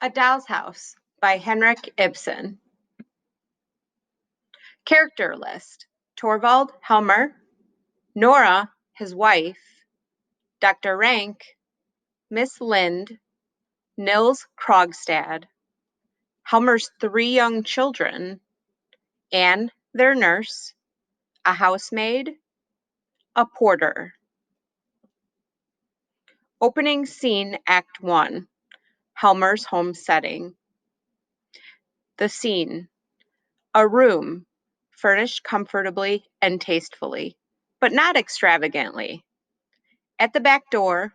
A Doll's House by Henrik Ibsen. Character list: Torvald Helmer, Nora, his wife, Dr. Rank, Miss Lind, Nils Krogstad, Helmer's 3 young children, Anne, their nurse, a housemaid, a porter. Opening scene, Act 1, Helmer's home setting. The scene: a room, furnished comfortably and tastefully, but not extravagantly. At the back door,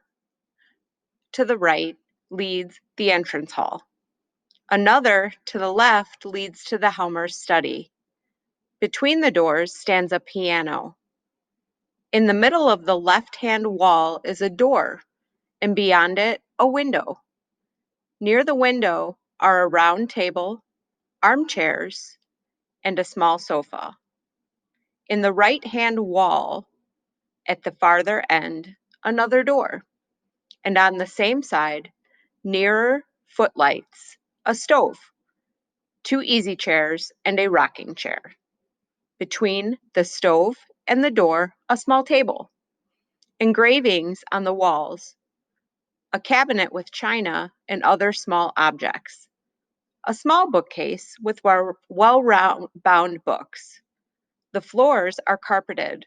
to the right, leads the entrance hall. Another, to the left, leads to the Helmer's study. Between the doors stands a piano. In the middle of the left-hand wall is a door, and beyond it, a window. Near the window are a round table, armchairs, and a small sofa. In the right-hand wall, at the farther end, another door, and on the same side, nearer footlights, a stove, 2 easy chairs, and a rocking chair. Between the stove and the door, a small table. Engravings on the walls, a cabinet with china and other small objects. A small bookcase with well-bound books. The floors are carpeted,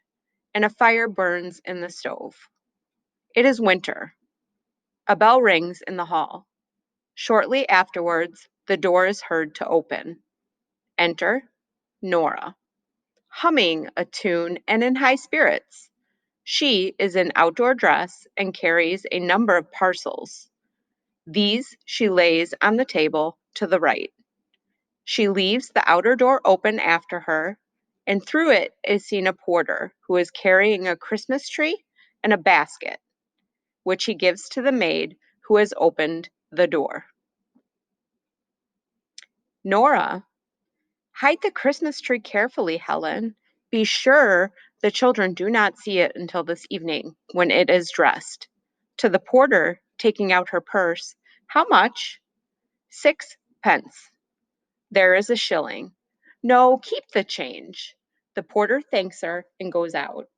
and a fire burns in the stove. It is winter. A bell rings in the hall. Shortly afterwards, the door is heard to open. Enter Nora, humming a tune and in high spirits. She is in outdoor dress and carries a number of parcels. These she lays on the table to the right. She leaves the outer door open after her, and through it is seen a porter who is carrying a Christmas tree and a basket, which he gives to the maid who has opened the door. Nora: hide the Christmas tree carefully, Helen. Be sure the children do not see it until this evening, when it is dressed. To the porter, taking out her purse: how much? 6 pence. There is a shilling. No, keep the change. The porter thanks her and goes out.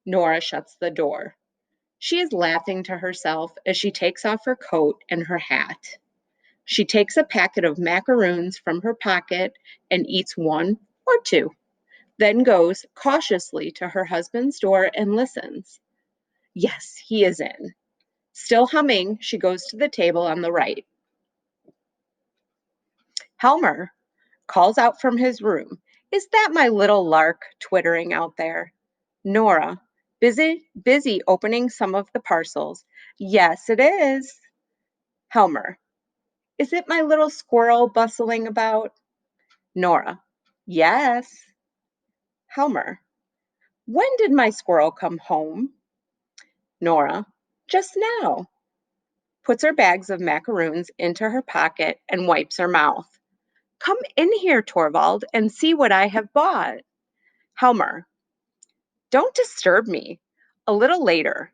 Nora shuts the door. She is laughing to herself as she takes off her coat and her hat. She takes a packet of macaroons from her pocket and eats 1 or 2, then goes cautiously to her husband's door and listens. Yes, he is in. Still humming, she goes to the table on the right. Helmer calls out from his room, is that my little lark twittering out there? Nora, busy opening some of the parcels. Yes, it is. Helmer, is it my little squirrel bustling about? Nora, yes. Helmer, when did my squirrel come home? Nora, just now. Puts her bags of macaroons into her pocket and wipes her mouth. Come in here, Torvald, and see what I have bought. Helmer, don't disturb me. A little later.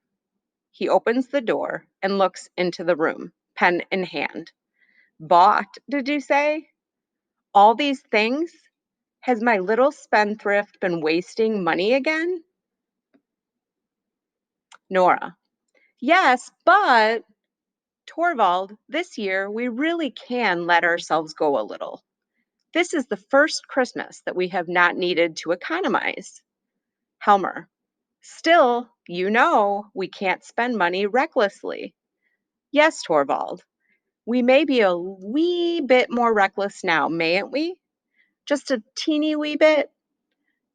He opens the door and looks into the room, pen in hand. Bought, did you say? All these things? Has my little spendthrift been wasting money again? Nora, yes, but Torvald, this year we really can let ourselves go a little. This is the first Christmas that we have not needed to economize. Helmer, still, you know, we can't spend money recklessly. Yes, Torvald, we may be a wee bit more reckless now, mayn't we? Just a teeny wee bit.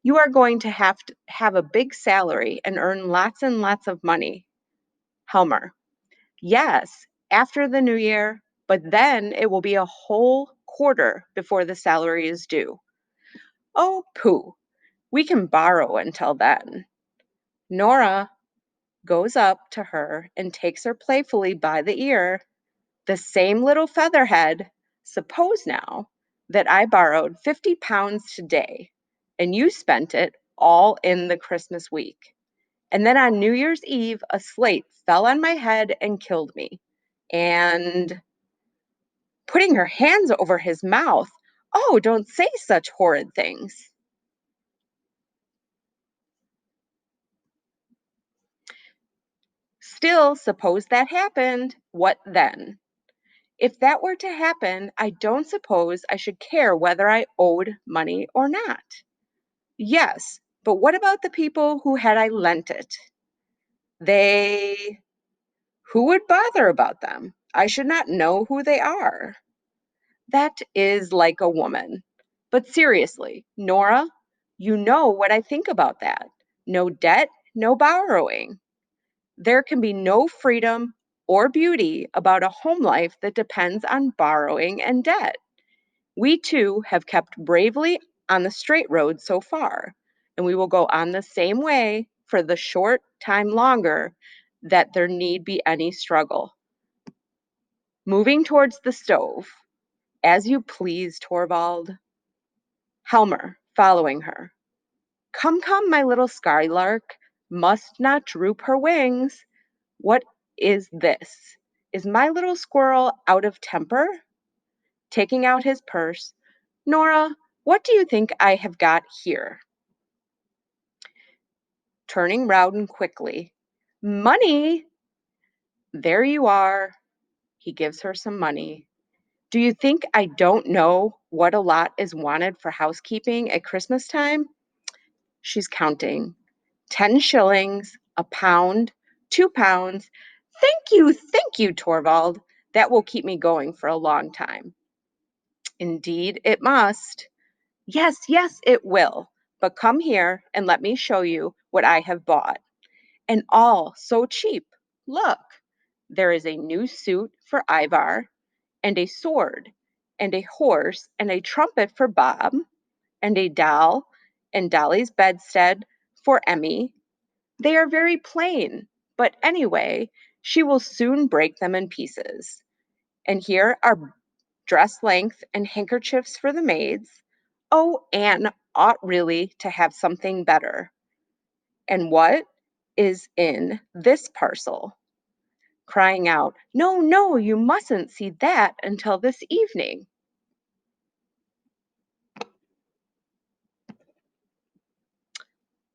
You are going to have a big salary and earn lots and lots of money. Helmer, yes, after the new year, but then it will be a whole quarter before the salary is due. Oh, pooh, we can borrow until then. Nora goes up to her and takes her playfully by the ear. The same little featherhead. Suppose now that I borrowed 50 pounds today and you spent it all in the Christmas week. And then on New Year's Eve, a slate fell on my head and killed me. And putting her hands over his mouth. Oh, don't say such horrid things. Still, suppose that happened. What then? If that were to happen, I don't suppose I should care whether I owed money or not. Yes, but what about the people who had I lent it? They, who would bother about them? I should not know who they are. That is like a woman. But seriously, Nora, you know what I think about that. No debt, no borrowing. There can be no freedom or beauty about a home life that depends on borrowing and debt. We too have kept bravely on the straight road so far, and we will go on the same way for the short time longer that there need be any struggle. Moving towards the stove, as you please, Torvald. Helmer, following her. Come, come, my little skylark, must not droop her wings. What is this? Is my little squirrel out of temper? Taking out his purse, Nora, what do you think I have got here? Turning round quickly. Money! There you are. He gives her some money. Do you think I don't know what a lot is wanted for housekeeping at Christmas time? She's counting. 10 shillings, a pound, 2 pounds. Thank you, Torvald. That will keep me going for a long time. Indeed, it must. Yes, yes, it will. But come here and let me show you what I have bought. And all so cheap. Look, there is a new suit for Ivar, and a sword, and a horse, and a trumpet for Bob, and a doll, and Dolly's bedstead for Emmy. They are very plain, but anyway, she will soon break them in pieces. And here are dress length and handkerchiefs for the maids. Oh, Anne ought really to have something better. And what is in this parcel? Crying out, no, no, you mustn't see that until this evening.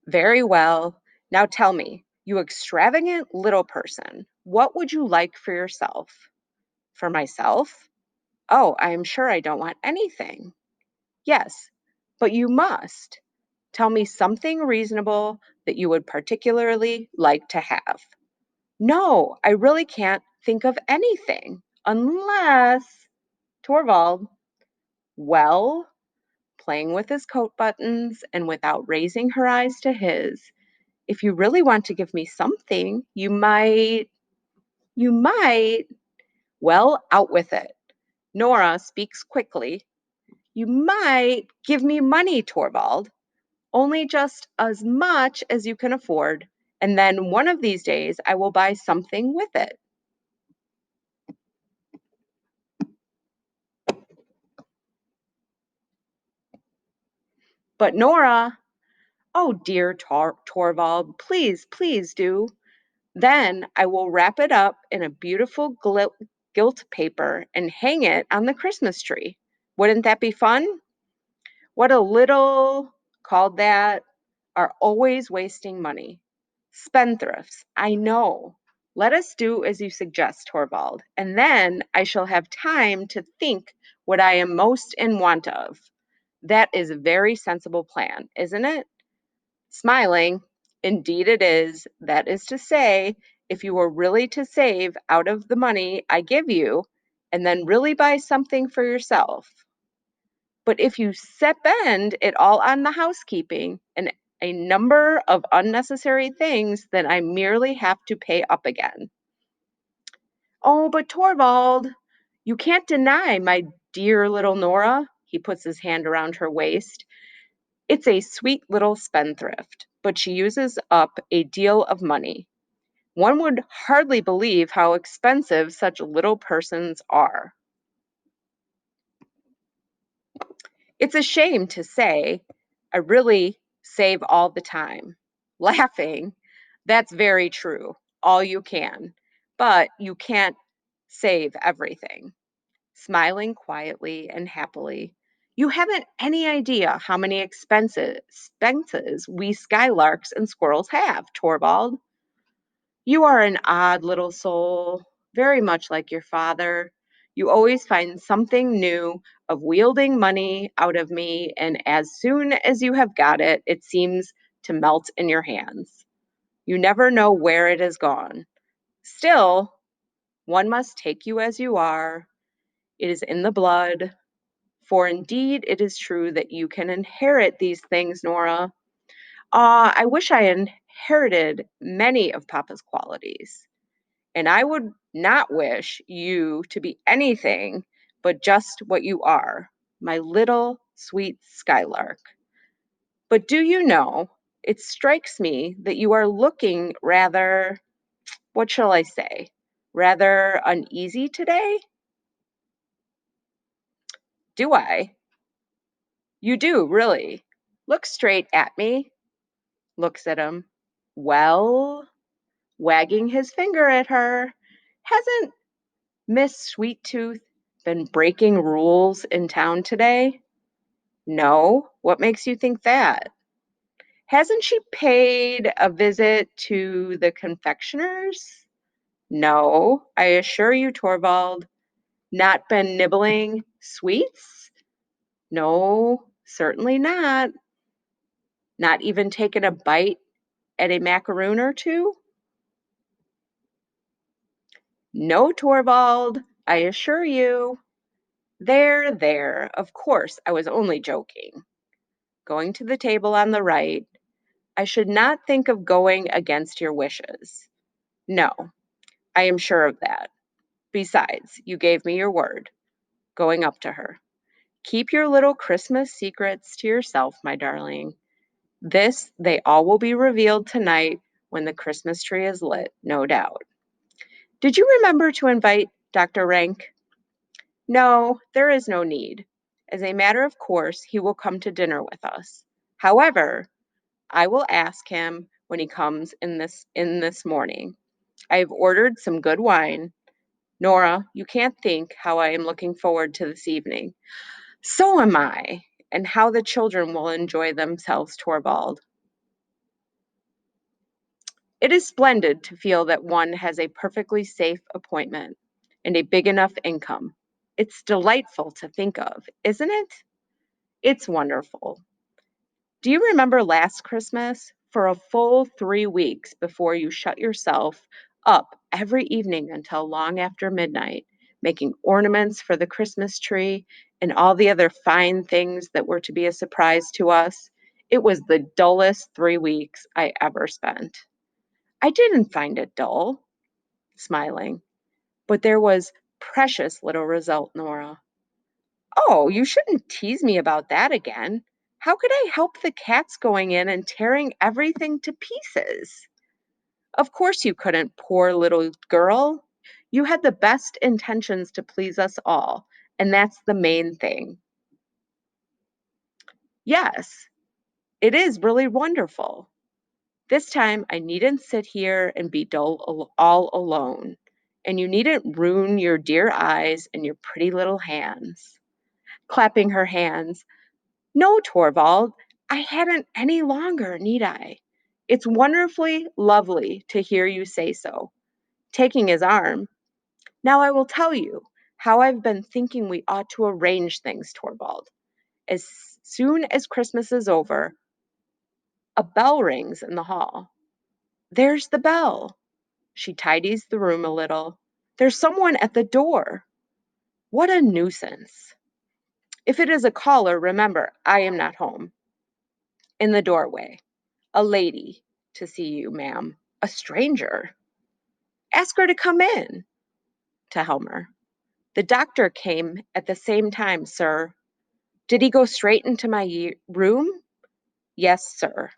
Very well. Now tell me, you extravagant little person, what would you like for yourself? For myself? Oh, I am sure I don't want anything. Yes, but you must. Tell me something reasonable that you would particularly like to have. No, I really can't think of anything unless Torvald, well, playing with his coat buttons and without raising her eyes to his, if you really want to give me something, you might, well, out with it. Nora speaks quickly. You might give me money, Torvald, only just as much as you can afford, and then one of these days I will buy something with it. But Nora, oh dear Torvald, please, please do. Then I will wrap it up in a beautiful gilt paper and hang it on the Christmas tree. Wouldn't that be fun? What a little, called that, are always wasting money. Spendthrifts, I know. Let us do as you suggest, Torvald, and then I shall have time to think what I am most in want of. That is a very sensible plan, isn't it? Smiling, indeed it is. That is to say, if you were really to save out of the money I give you, and then really buy something for yourself. But if you spend it all on the housekeeping and a number of unnecessary things, then I merely have to pay up again. Oh, but Torvald, you can't deny my dear little Nora. He puts his hand around her waist. It's a sweet little spendthrift, but she uses up a deal of money. One would hardly believe how expensive such little persons are. It's a shame to say, I really save all the time. Laughing, that's very true, all you can, but you can't save everything. smiling quietly and happily. You haven't any idea how many expenses we skylarks and squirrels have, Torvald. You are an odd little soul, very much like your father. You always find something new of wielding money out of me, and as soon as you have got it, it seems to melt in your hands. You never know where it has gone. Still, one must take you as you are. It is in the blood, for indeed it is true that you can inherit these things, Nora. I wish I inherited many of Papa's qualities. And I would not wish you to be anything but just what you are, my little sweet skylark. But do you know, it strikes me that you are looking rather, what shall I say, rather uneasy today? Do I? You do, really. Look straight at me. Looks at him. Well, wagging his finger at her. Hasn't Miss Sweet Tooth been breaking rules in town today? No. What makes you think that? Hasn't she paid a visit to the confectioner's? No, I assure you, Torvald. Not been nibbling sweets? No, certainly not. Not even taken a bite at a macaroon or two? No, Torvald, I assure you. There, there, of course, I was only joking. Going to the table on the right, I should not think of going against your wishes. No, I am sure of that. Besides, you gave me your word. Going up to her. Keep your little Christmas secrets to yourself, my darling. They all will be revealed tonight when the Christmas tree is lit, no doubt. Did you remember to invite Dr. Rank? No, there is no need. As a matter of course, he will come to dinner with us. However, I will ask him when he comes in this morning. I have ordered some good wine. Nora, you can't think how I am looking forward to this evening. So am I, and how the children will enjoy themselves, Torvald. It is splendid to feel that one has a perfectly safe appointment and a big enough income. It's delightful to think of, isn't it? It's wonderful. Do you remember last Christmas? For a full 3 weeks before you shut yourself up every evening until long after midnight, making ornaments for the Christmas tree and all the other fine things that were to be a surprise to us. It was the dullest 3 weeks I ever spent. I didn't find it dull, smiling, but there was precious little result, Nora. Oh, you shouldn't tease me about that again. How could I help the cats going in and tearing everything to pieces? Of course you couldn't, poor little girl. You had the best intentions to please us all, and that's the main thing. Yes, it is really wonderful. This time I needn't sit here and be dull all alone, and you needn't ruin your dear eyes and your pretty little hands. Clapping her hands. No, Torvald, I hadn't any longer, need I? It's wonderfully lovely to hear you say so. Taking his arm. Now I will tell you how I've been thinking we ought to arrange things, Torvald. As soon as Christmas is over, a bell rings in the hall. There's the bell. She tidies the room a little. There's someone at the door. What a nuisance. If it is a caller, remember, I am not home. In the doorway. A lady to see you, ma'am. A stranger. Ask her to come in. To Helmer. The doctor came at the same time, sir. Did he go straight into my room? Yes, sir.